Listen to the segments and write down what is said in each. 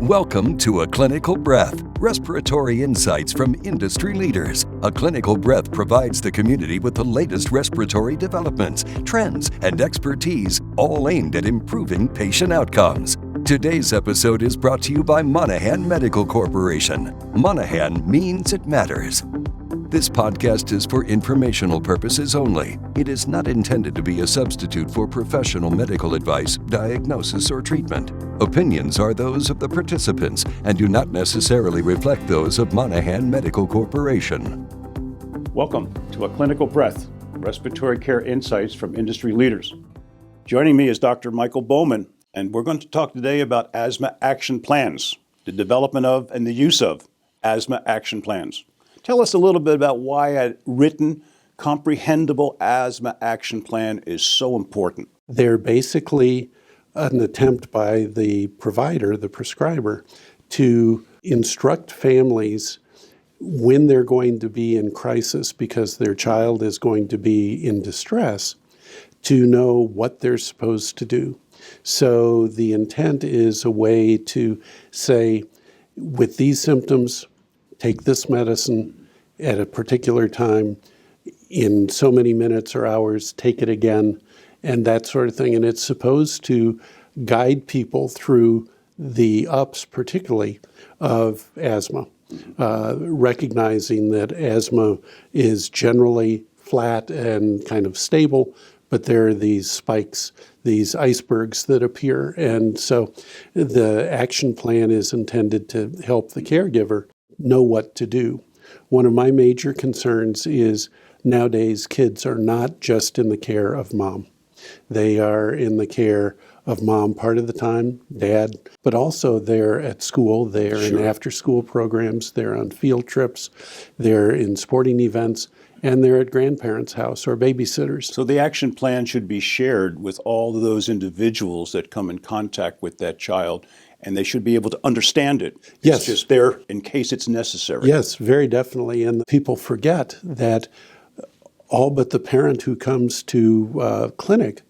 Welcome to A Clinical Breath, respiratory insights from industry leaders. A Clinical Breath provides the community with the latest respiratory developments, trends, and expertise, all aimed at improving patient outcomes. Today's episode is brought to you by Monaghan Medical Corporation. Monaghan means it matters. This podcast is for informational purposes only. It is not intended to be a substitute for professional medical advice, diagnosis, or treatment. Opinions are those of the participants and do not necessarily reflect those of Monaghan Medical Corporation. Welcome to A Clinical Breath, respiratory care insights from industry leaders. Joining me is Dr. Michael Bowman, and we're going to talk today about asthma action plans, the development of and the use of asthma action plans. Tell us a little bit about why a written, comprehensible asthma action plan is so important. They're basically an attempt by the provider, the prescriber, to instruct families when they're going to be in crisis because their child is going to be in distress, to know what they're supposed to do. So the intent is a way to say, with these symptoms, take this medicine at a particular time, in so many minutes or hours, take it again, and that sort of thing. And it's supposed to guide people through the ups, particularly, of asthma, recognizing that asthma is generally flat and kind of stable, but there are these spikes, these icebergs that appear. And so the action plan is intended to help the caregiver know what to do. One of my major concerns is nowadays kids are not just in the care of mom. They are in the care of mom part of the time, dad, but also they're at school, they're in after-school programs, they're on field trips, they're in sporting events, and they're at grandparents' house or babysitters. So the action plan should be shared with all of those individuals that come in contact with that child, and they should be able to understand it. Yes. It's just there in case it's necessary. Yes, very definitely. And people forget that all but the parent who comes to clinic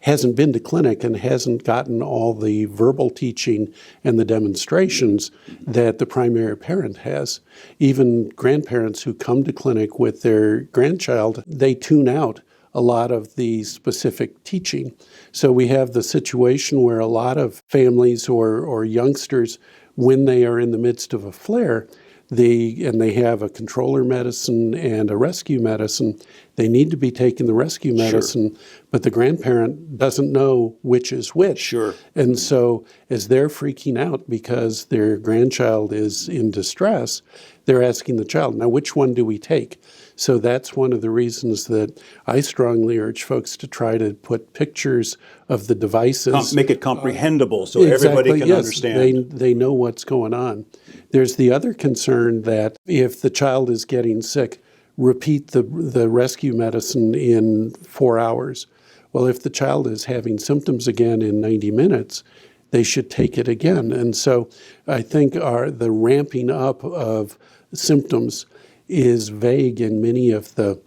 hasn't been to clinic and hasn't gotten all the verbal teaching and the demonstrations that the primary parent has. Even grandparents who come to clinic with their grandchild, they tune out a lot of the specific teaching. So we have the situation where a lot of families or youngsters, when they are in the midst of a flare, they have a controller medicine and a rescue medicine. They need to be taking the rescue medicine, but the grandparent doesn't know which is which. And so as they're freaking out because their grandchild is in distress, they're asking the child, now which one do we take? So that's one of the reasons that I strongly urge folks to try to put pictures of the devices. Make it comprehensible so everybody can understand. They know what's going on. There's the other concern that if the child is getting sick, repeat the rescue medicine in 4 hours. Well, if the child is having symptoms again in 90 minutes, they should take it again. And so I think the ramping up of symptoms is vague in many of the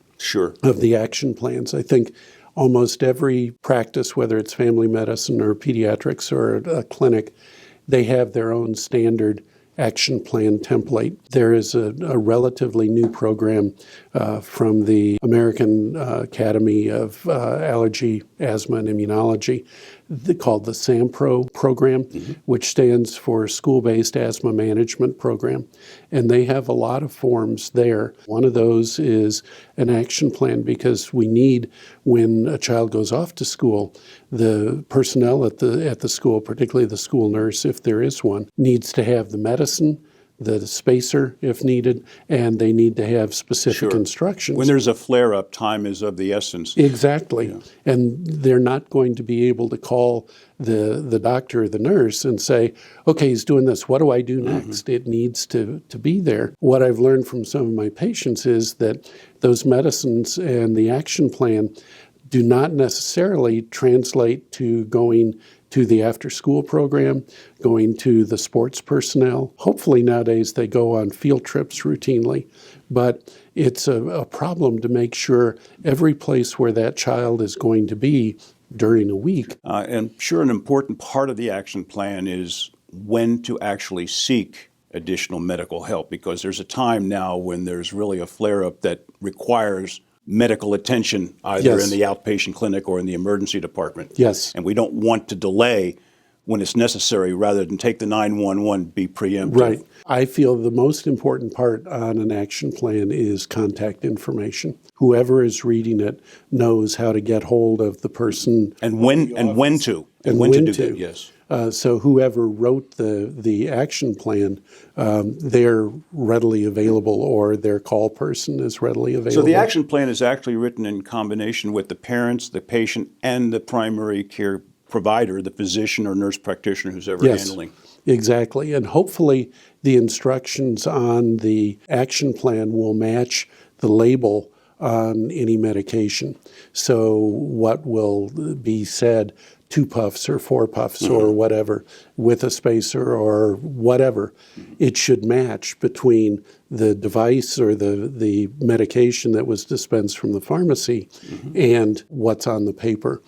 action plans. I think almost every practice, whether it's family medicine or pediatrics or a clinic, they have their own standard action plan template. There is a relatively new program from the American Academy of Allergy, Asthma, and Immunology called the SAMPRO program, which stands for School-Based Asthma Management Program. And they have a lot of forms there. One of those is an action plan because we need, when a child goes off to school, the personnel at the school, particularly the school nurse, if there is one, needs to have the medicine, the spacer if needed, and they need to have specific instructions. When there's a flare-up, time is of the essence. Exactly. Yeah. And they're not going to be able to call the doctor or the nurse and say, okay, he's doing this, what do I do next? It needs to be there. What I've learned from some of my patients is that those medicines and the action plan do not necessarily translate to going to the after-school program, going to the sports personnel. Hopefully nowadays they go on field trips routinely, but it's a problem to make sure every place where that child is going to be during a week. And sure, an important part of the action plan is when to actually seek additional medical help? Because there's a time now when there's really a flare-up that requires medical attention either Yes. in the outpatient clinic or in the emergency department. Yes. And we don't want to delay when it's necessary rather than take the 911, be preemptive. Right. I feel the most important part on an action plan is contact information. Whoever is reading it knows how to get hold of the person. And when to do that, yes. So whoever wrote the action plan, they're readily available, or their call person is readily available. So the action plan is actually written in combination with the parents, the patient, and the primary care provider, the physician or nurse practitioner who's ever handling. Exactly. And hopefully the instructions on the action plan will match the label on any medication. So what will be said, 2 puffs or 4 puffs or whatever, with a spacer or whatever, it should match between the device or the medication that was dispensed from the pharmacy and what's on the paper.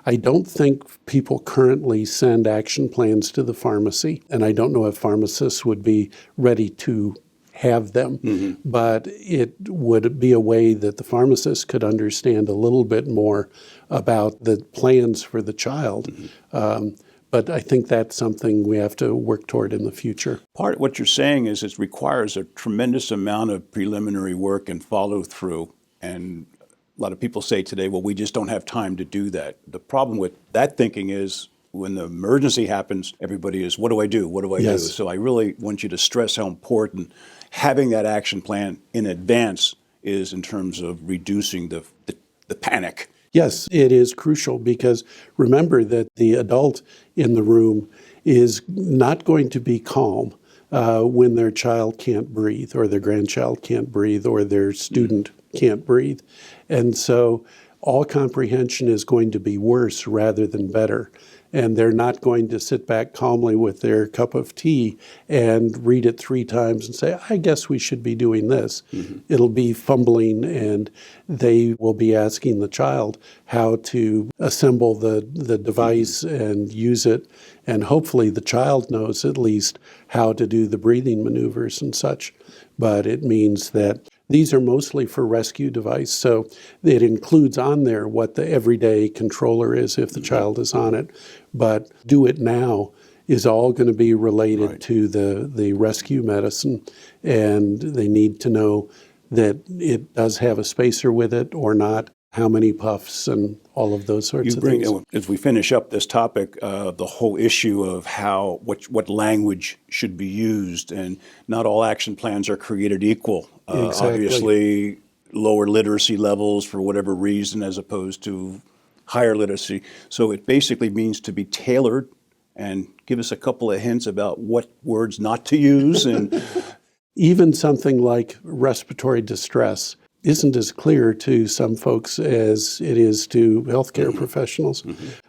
I don't think people currently send action plans to the pharmacy, and I don't know if pharmacists would be ready to have them, but it would be a way that the pharmacist could understand a little bit more about the plans for the child. But I think that's something we have to work toward in the future. Part of what you're saying is it requires a tremendous amount of preliminary work and follow through. And a lot of people say today, well, we just don't have time to do that. The problem with that thinking is when the emergency happens, everybody is, what do I do? What do I do? So I really want you to stress how important having that action plan in advance is in terms of reducing the panic. Yes, it is crucial, because remember that the adult in the room is not going to be calm when their child can't breathe, or their grandchild can't breathe, or their student can't breathe. And so all comprehension is going to be worse rather than better. And they're not going to sit back calmly with their cup of tea and read it 3 times and say, I guess we should be doing this. It'll be fumbling, and they will be asking the child how to assemble the device and use it. And hopefully the child knows at least how to do the breathing maneuvers and such. But it means that these are mostly for rescue device, so it includes on there what the everyday controller is if the child is on it. But do it now is all going to be related to the rescue medicine, and they need to know that it does have a spacer with it or not, how many puffs, and all of those sorts of things. As we finish up this topic, the whole issue of what language should be used, and not all action plans are created equal. Obviously, lower literacy levels for whatever reason as opposed to higher literacy. So it basically means to be tailored, and give us a couple of hints about what words not to use. And even something like respiratory distress isn't as clear to some folks as it is to healthcare professionals.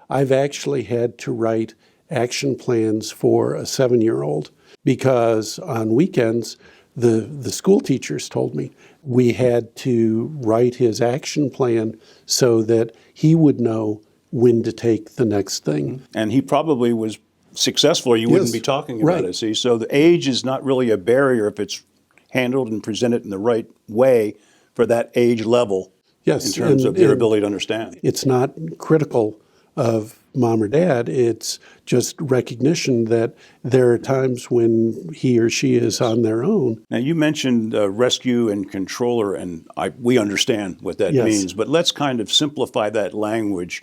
I've actually had to write action plans for a 7-year-old because on weekends, the school teachers told me we had to write his action plan so that he would know when to take the next thing. And he probably was successful, or you wouldn't be talking about it. See, so the age is not really a barrier if it's handled and presented in the right way for that age level, in terms of their ability to understand. It's not critical of mom or dad. It's just recognition that there are times when he or she is on their own. Now, you mentioned rescue and controller, and we understand what that means, but let's kind of simplify that language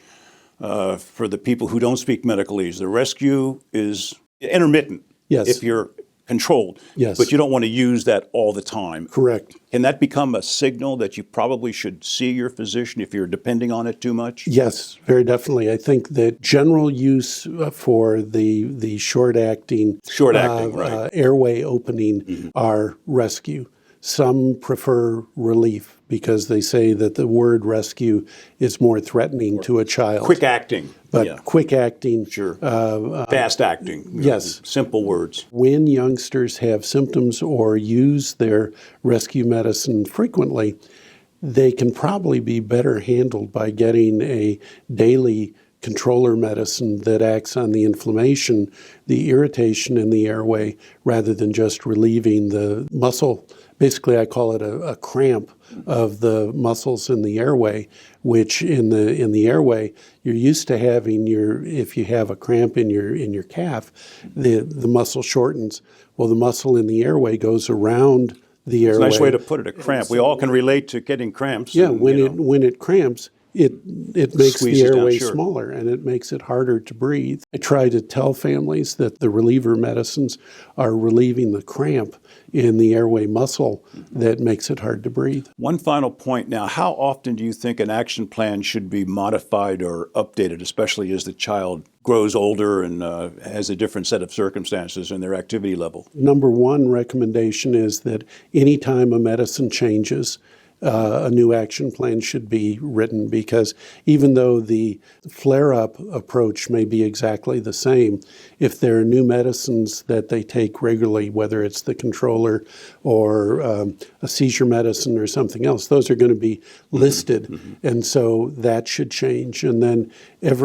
for the people who don't speak medicalese. The rescue is intermittent if you're controlled, but you don't want to use that all the time. Correct. Can that become a signal that you probably should see your physician if you're depending on it too much? Yes, very definitely. I think that general use for the short-acting airway opening are rescue. Some prefer relief because they say that the word rescue is more threatening to a child. Quick acting. But quick acting. Fast acting. Yes. Simple words. When youngsters have symptoms or use their rescue medicine frequently, they can probably be better handled by getting a daily controller medicine that acts on the inflammation, the irritation in the airway, rather than just relieving the muscle. Basically, I call it a cramp of the muscles in the airway, which in the airway, you're used to having if you have a cramp in your calf, the muscle shortens. Well, the muscle in the airway goes around the airway. It's a nice way to put it, a cramp. We all can relate to getting cramps. Yeah, and, when it cramps, it makes the Squeezes down, airway sure. smaller, and it makes it harder to breathe. I try to tell families that the reliever medicines are relieving the cramp in the airway muscle that makes it hard to breathe. One final point now, how often do you think an action plan should be modified or updated, especially as the child grows older and has a different set of circumstances in their activity level? Number one recommendation is that anytime a medicine changes, a new action plan should be written, because even though the flare-up approach may be exactly the same, if there are new medicines that they take regularly, whether it's the controller or a seizure medicine or something else, those are going to be listed. Mm-hmm. And so that should change. And then at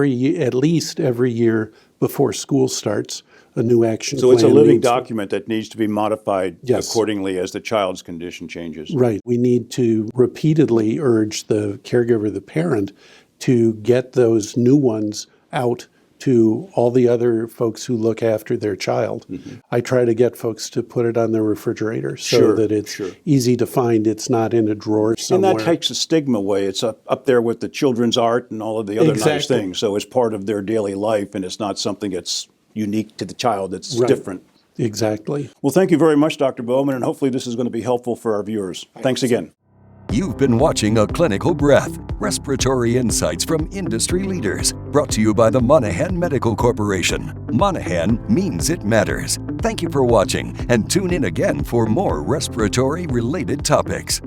least every year before school starts, a new action plan. So it's a living document that needs to be modified Yes. accordingly as the child's condition changes. Right. We need to repeatedly urge the caregiver, the parent, to get those new ones out to all the other folks who look after their child. Mm-hmm. I try to get folks to put it on their refrigerator so that it's easy to find. It's not in a drawer somewhere. And that takes the stigma away. It's up there with the children's art and all of the other nice things. So it's part of their daily life, and it's not something that's unique to the child. It's different. Exactly. Well, thank you very much, Dr. Bowman, and hopefully this is going to be helpful for our viewers. Thanks again. You've been watching A Clinical Breath, respiratory insights from industry leaders, brought to you by the Monaghan Medical Corporation. Monaghan means it matters. Thank you for watching, and tune in again for more respiratory-related topics.